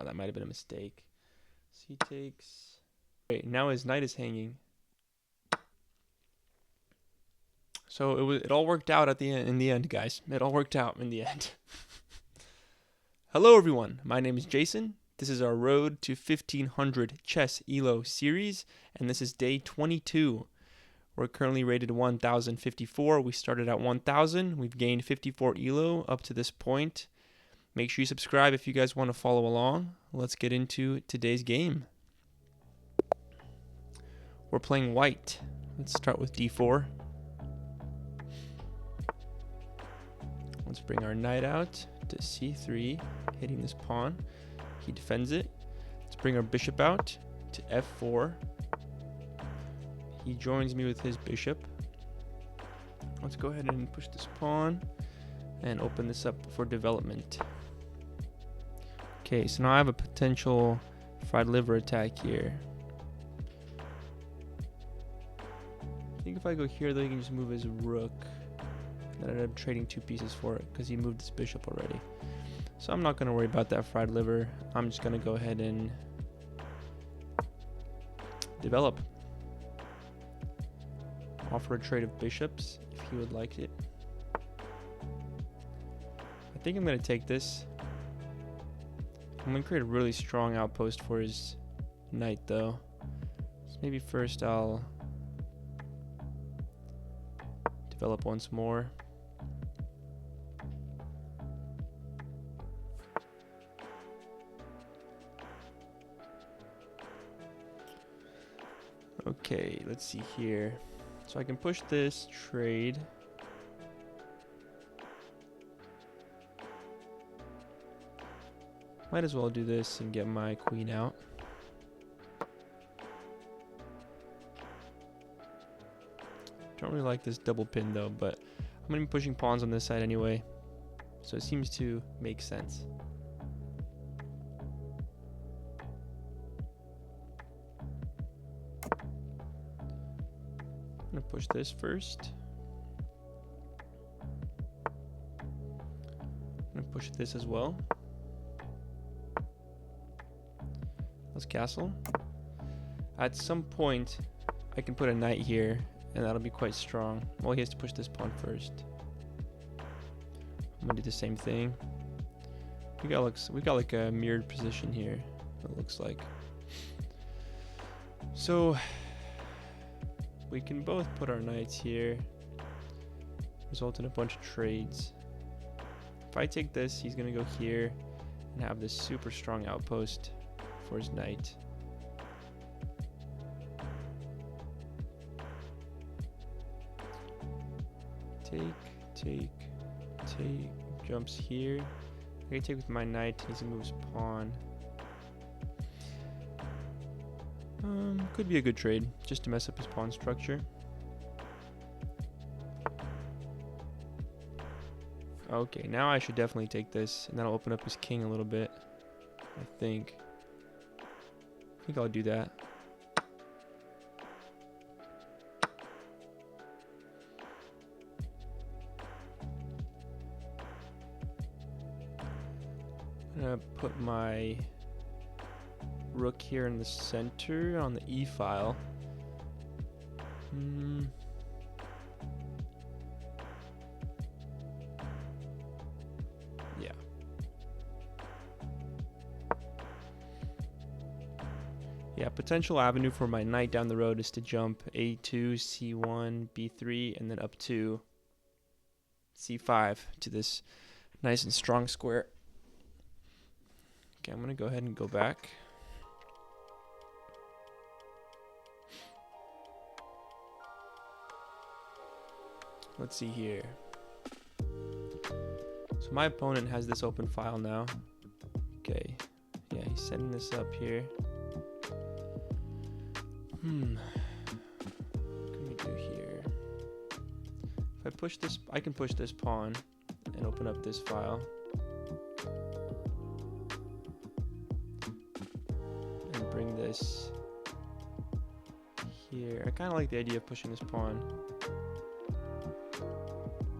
Oh, that might have been a mistake. So he takes... Wait, now his knight is hanging. So it all worked out at the end, in the end, guys. It all worked out in the end. Hello, everyone. My name is Jason. This is our Road to 1500 Chess Elo series, and this is day 22. We're currently rated 1054. We started at 1000. We've gained 54 Elo up to this point. Make sure you subscribe if you guys want to follow along. Let's get into today's game. We're playing white. Let's start with d4. Let's bring our knight out to c3, hitting this pawn. He defends it. Let's bring our bishop out to f4. He joins me with his bishop. Let's go ahead and push this pawn and open this up for development. Okay, so now I have a potential fried liver attack here. I think if I go here, though, he can just move his rook. And I end up trading 2 pieces for it because he moved his bishop already. So I'm not going to worry about that fried liver. I'm just going to go ahead and develop. Offer a trade of bishops if he would like it. I think I'm going to take this. I'm going to create a really strong outpost for his knight, though. So maybe first I'll develop once more. Okay, let's see here. So I can push this trade. Might as well do this and get my queen out. Don't really like this double pin though, but I'm going to be pushing pawns on this side anyway. So it seems to make sense. I'm going to push this first. I'm going to push this as well. Let's castle. At some point, I can put a knight here, and that'll be quite strong. Well, he has to push this pawn first. I'm going to do the same thing. We got like a mirrored position here, it looks like. So we can both put our knights here, result in a bunch of trades. If I take this, he's going to go here and have this super strong outpost for his knight. Take, jumps here. I can take with my knight, he's gonna move his pawn. Could be a good trade, just to mess up his pawn structure. Okay, now I should definitely take this, and that'll open up his king a little bit. I think I'll do that. I'm gonna put my rook here in the center on the e file. Yeah. Yeah, potential avenue for my knight down the road is to jump a2, c1, b3, and then up to c5 to this nice and strong square. Okay, I'm going to go ahead and go back. Let's see here. So my opponent has this open file now. Okay, yeah, he's setting this up here. What can we do here? If I push this, I can push this pawn and open up this file. And bring this here. I kind of like the idea of pushing this pawn.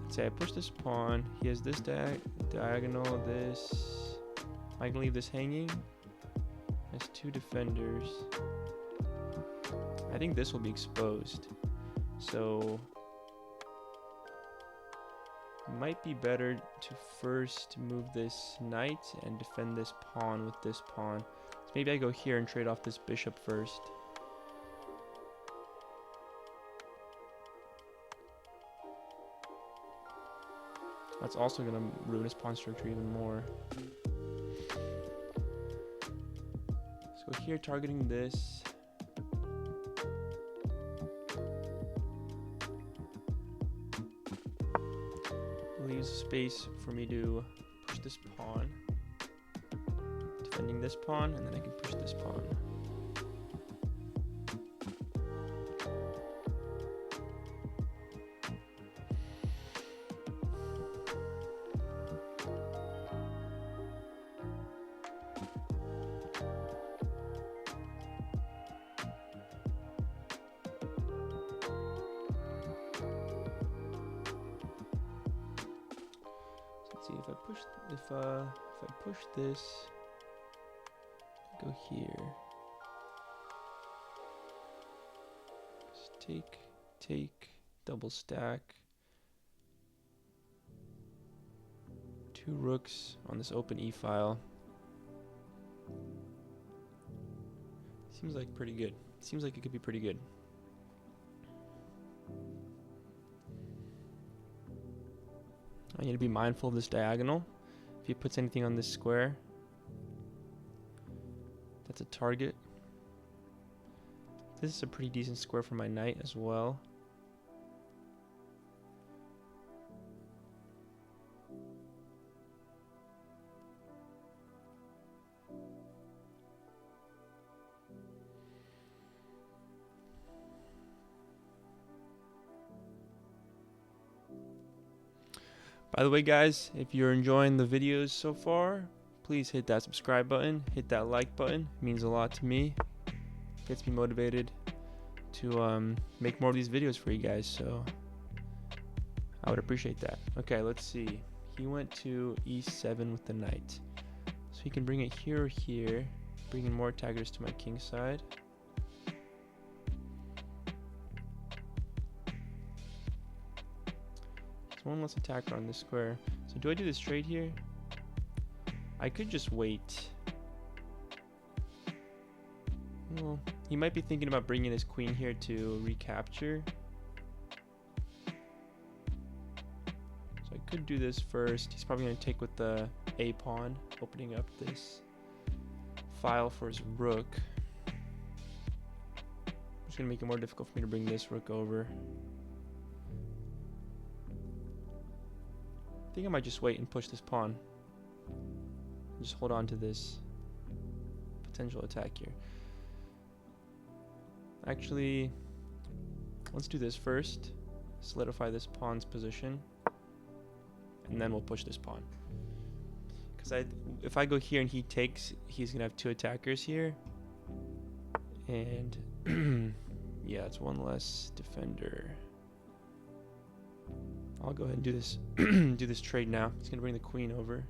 Let's say I push this pawn. He has this diagonal, this. I can leave this hanging. Has 2 defenders. I think this will be exposed. So it might be better to first move this knight and defend this pawn with this pawn. So maybe I go here and trade off this bishop first. That's also going to ruin his pawn structure even more. Let's go here, targeting this. Leaves space for me to push this pawn. Defending this pawn, and then I can push this pawn. See if I push this, go here. Just take, double stack. 2 rooks on this open e file. Seems like pretty good. Seems like it could be pretty good. I need to be mindful of this diagonal. If he puts anything on this square, that's a target. This is a pretty decent square for my knight as well. By the way, guys, if you're enjoying the videos so far, please hit that subscribe button, hit that like button. It means a lot to me. Gets me motivated to make more of these videos for you guys, so I would appreciate that. Okay, let's see. He went to e7 with the knight. So he can bring it here or here, bringing more attackers to my king side. One less attacker on this square. So do I do this trade here? I could just wait. Well, he might be thinking about bringing his queen here to recapture. So I could do this first. He's probably going to take with the a pawn, opening up this file for his rook. It's going to make it more difficult for me to bring this rook over. I think I might just wait and push this pawn. Just hold on to this potential attack here. Actually, let's do this first. Solidify this pawn's position. And then we'll push this pawn. Because if I go here and he takes, he's going to have 2 attackers here. And yeah, it's 1 less defender. I'll go ahead and do this do this trade now. It's gonna bring the queen over.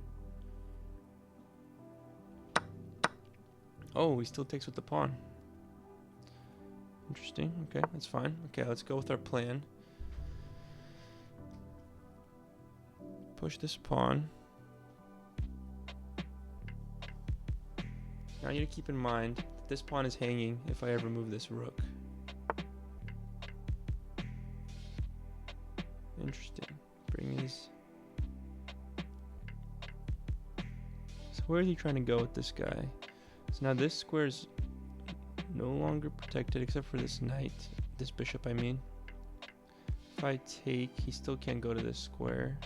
Oh, he still takes with the pawn. Interesting. Okay, that's fine. Okay, let's go with our plan. Push this pawn. Now I need to keep in mind that this pawn is hanging if I ever move this rook. Interesting. Bring his... So where is he trying to go with this guy? So now this square is no longer protected except for this knight. This bishop, I mean. If I take, he still can't go to this square.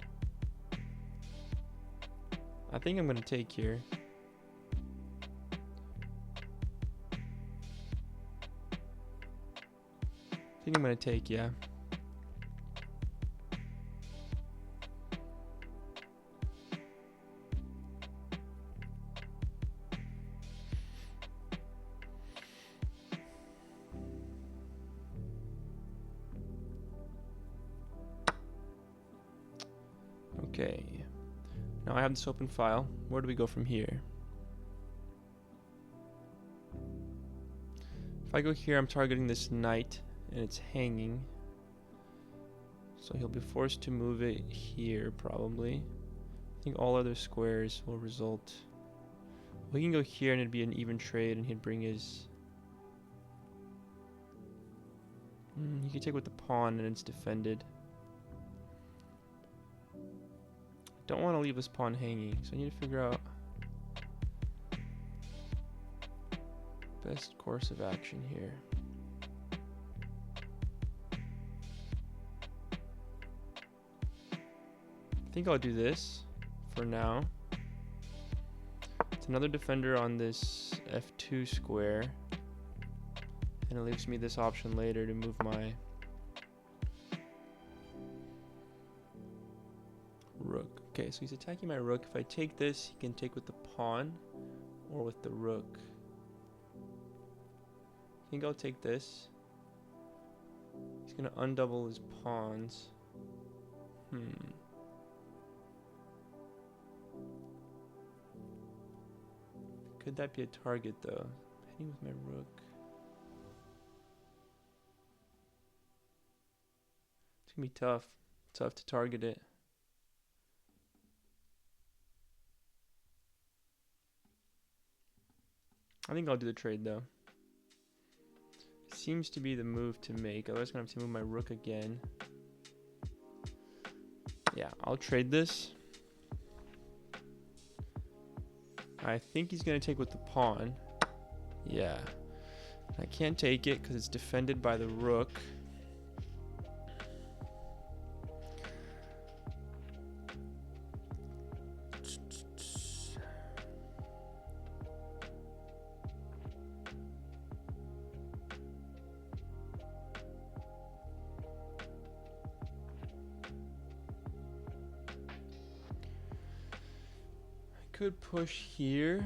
I think I'm going to take here. I think I'm going to take, yeah. Okay, now I have this open file. Where do we go from here? If I go here, I'm targeting this knight, and it's hanging. So he'll be forced to move it here, probably. I think all other squares will result. We can go here, and it'd be an even trade, and he'd bring his... He can take with the pawn, and it's defended. Don't want to leave this pawn hanging, so I need to figure out best course of action here. I think I'll do this for now. It's another defender on this f2 square, and it leaves me this option later to move my rook. Okay, so he's attacking my rook. If I take this, he can take with the pawn or with the rook. I think I'll take this. He's gonna undouble his pawns. Could that be a target though? Heading with my rook. It's gonna be tough. Tough to target it. I think I'll do the trade though. Seems to be the move to make. Otherwise I'm gonna have to move my rook again. Yeah, I'll trade this. I think he's gonna take with the pawn. Yeah. I can't take it because it's defended by the rook. Could push here.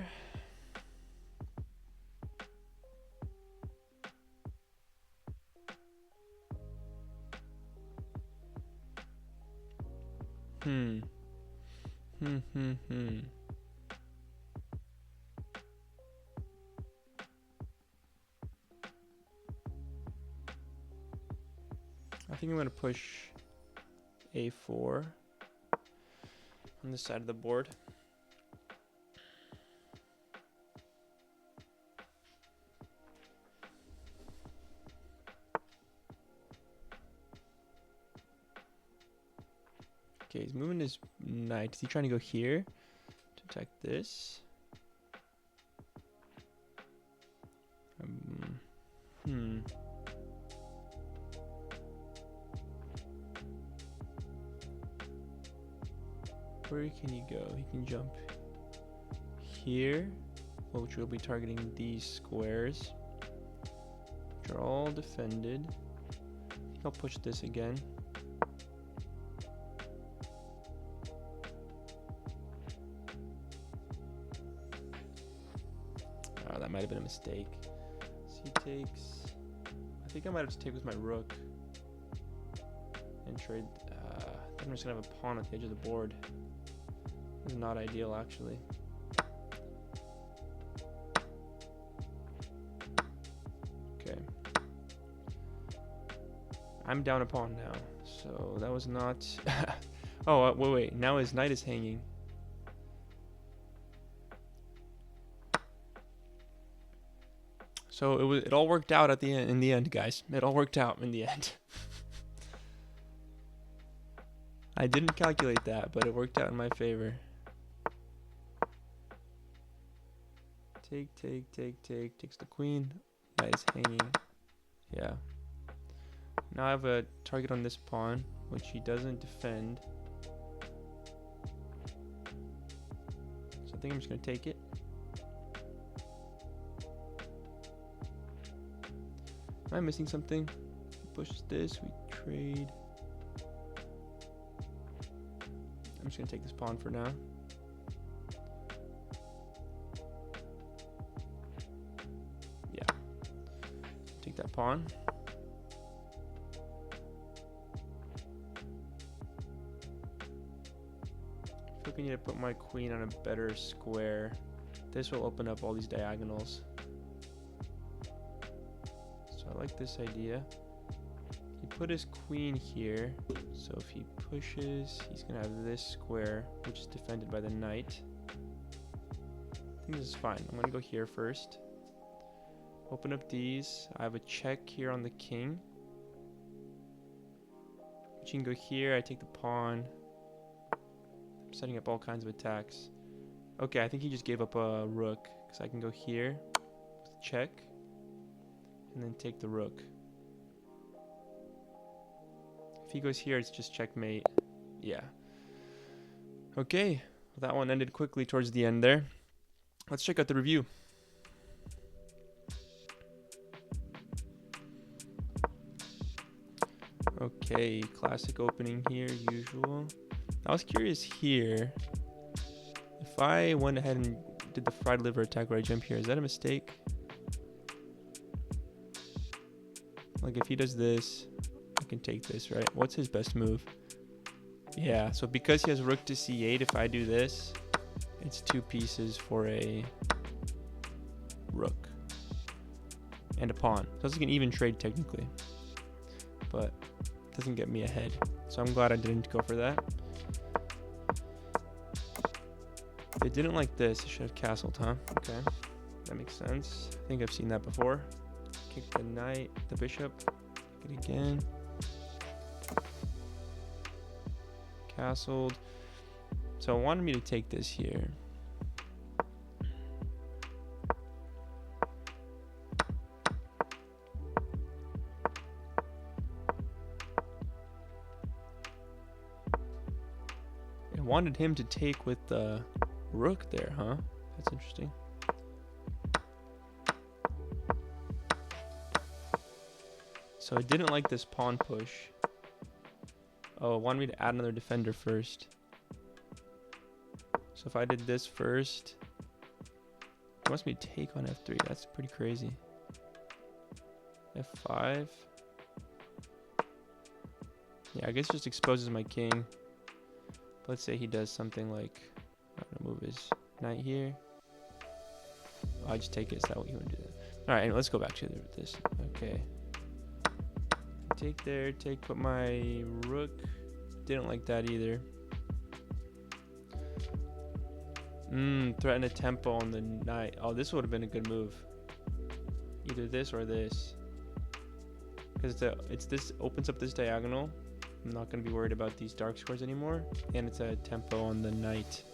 I think I'm going to push a4 on this side of the board. Okay, he's moving his knight. Is he trying to go here to attack this? Where can he go? He can jump here, which will be targeting these squares, which are all defended. I think I'll push this again. Oh, that might have been a mistake. So he takes... I think I might have to take with my rook and trade... I'm just going to have a pawn at the edge of the board. This is not ideal, actually. Okay. I'm down a pawn now, so that was not... Oh, wait. Now his knight is hanging. So it all worked out at the end. In the end, guys, it all worked out in the end. I didn't calculate that, but it worked out in my favor. Take. Takes the queen. Knight is hanging. Yeah. Now I have a target on this pawn, which he doesn't defend. So I think I'm just going to take it. Am I missing something? Push this, we trade. I'm just gonna take this pawn for now. Yeah. Take that pawn. I feel like I need to put my queen on a better square. This will open up all these diagonals. So I like this idea. He put his queen here, so if he pushes, he's gonna have this square, which is defended by the knight. I think this is fine. I'm gonna go here first. Open up these. I have a check here on the king. But you can go here. I take the pawn. I'm setting up all kinds of attacks. Okay, I think he just gave up a rook, because I can go here with check and then take the rook. If he goes here, it's just checkmate. Yeah. Okay, well, that one ended quickly towards the end there. Let's check out the review. Okay, classic opening here, usual. I was curious here. If I went ahead and did the fried liver attack where I jump here, is that a mistake? Like if he does this, I can take this, right? What's his best move? Yeah, so because he has rook to c8, if I do this, it's 2 pieces for a rook and a pawn. So it's like an even trade technically, but it doesn't get me ahead. So I'm glad I didn't go for that. If it didn't like this, it should have castled, huh? Okay, that makes sense. I think I've seen that before. Kick the knight, the bishop, kick it again. Castled. So it wanted me to take this here. It wanted him to take with the rook there, huh? That's interesting. So it didn't like this pawn push. Oh, it wanted me to add another defender first. So if I did this first, it wants me to take on f3. That's pretty crazy. f5. Yeah, I guess it just exposes my king. Let's say he does something like, I'm gonna move his knight here. Oh, I just take it. Is that what you want to do? All right, anyway, let's go back to this. Okay. Take there, put my rook. Didn't like that either. Threaten a tempo on the knight. Oh, this would have been a good move. Either this or this. Because this opens up this diagonal. I'm not going to be worried about these dark squares anymore. And it's a tempo on the knight.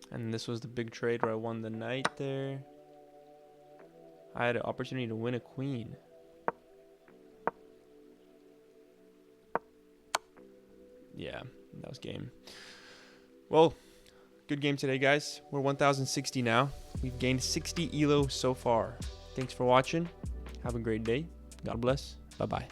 And this was the big trade where I won the knight there. I had an opportunity to win a queen. Yeah, that was game. Well, good game today, guys. We're 1,060 now. We've gained 60 Elo so far. Thanks for watching. Have a great day. God bless. Bye-bye.